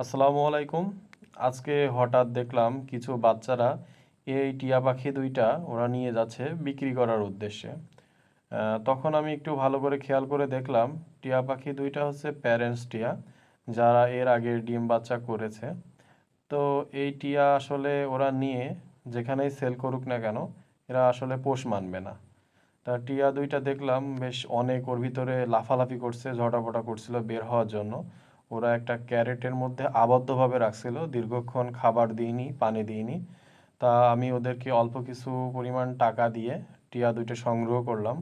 আসসালামু আলাইকুম। আজকে হঠাৎ দেখলাম কিছু বাচ্চারা এই টিয়া পাখি দুইটা ওরা নিয়ে যাচ্ছে বিক্রি করার উদ্দেশ্যে। তখন আমি একটু ভালো করে খেয়াল করে দেখলাম টিয়া পাখি দুইটা হচ্ছে প্যারেন্টস টিয়া, যারা এর আগে ডিম বাচ্চা করেছে। তো এই টিয়া আসলে ওরা নিয়ে যেখানেই সেল করুক না কেন, এরা আসলে পোষ মানবে না। তা টিয়া দুইটা দেখলাম বেশ অনেক ওর ভিতরে লাফালাফি করছে, ঝটাপটা করছিল বের হওয়ার জন্য। ওরা একটা ক্যারেটের মধ্যে আবদ্ধভাবে রাখছিল, দীর্ঘক্ষণ খাবার দিইনি, পানি দিইনি। তা আমি ওদেরকে অল্প কিছু পরিমাণ টাকা দিয়ে টিয়া দুইটা সংগ্রহ করলাম।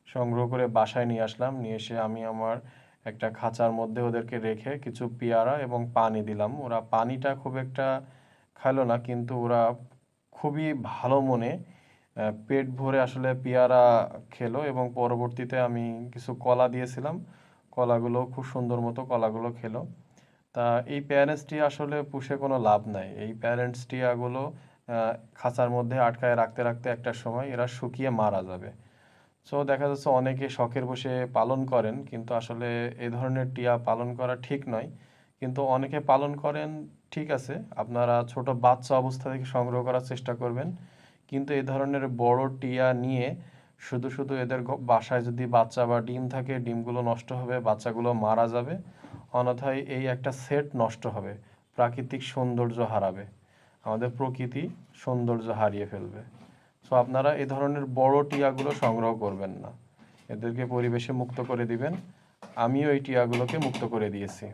সংগ্রহ করে বাসায় নিয়ে আসলাম, নিয়ে এসে আমি আমার একটা খাঁচার মধ্যে ওদেরকে রেখে কিছু পেয়ারা এবং পানি দিলাম। ওরা পানিটা খুব একটা খাইলো না, কিন্তু ওরা খুবই ভালো মনে পেট ভরে আসলে পেয়ারা খেলো, এবং পরবর্তীতে আমি কিছু কলা দিয়েছিলাম। কলাগুলো খুব সুন্দর মতো কলাগুলো খেলো। তা এই প্যারেন্টস টিয়া আসলে পুষে কোনো লাভ নাই। এই প্যারেন্টস টিয়াগুলো খাঁচার মধ্যে আটকায় রাখতে রাখতে একটা সময় এরা শুকিয়ে মারা যাবে। সো দেখা যাচ্ছে অনেকে শখের বশে পালন করেন, কিন্তু আসলে এই ধরনের টিয়া পালন করা ঠিক নয়। কিন্তু অনেকে পালন করেন, ঠিক আছে, আপনারা ছোট বাচ্চা অবস্থা থেকে সংগ্রহ করার চেষ্টা করবেন। কিন্তু এই ধরনের বড় টিয়া নিয়ে শুধু শুধু এদের বাসায় যদি বাচ্চা বা ডিম থাকে, ডিমগুলো নষ্ট হবে, বাচ্চাগুলো মারা যাবে। অন্যথায় এই একটা সেট নষ্ট হবে, প্রাকৃতিক সৌন্দর্য হারাবে, আমাদের প্রকৃতি সৌন্দর্য হারিয়ে ফেলবে। সো আপনারা এই ধরনের বড় টিয়াগুলো সংগ্রহ করবেন না, এদেরকে পরিবেশে মুক্ত করে দিবেন। আমিও এই টিয়াগুলোকে মুক্ত করে দিয়েছি।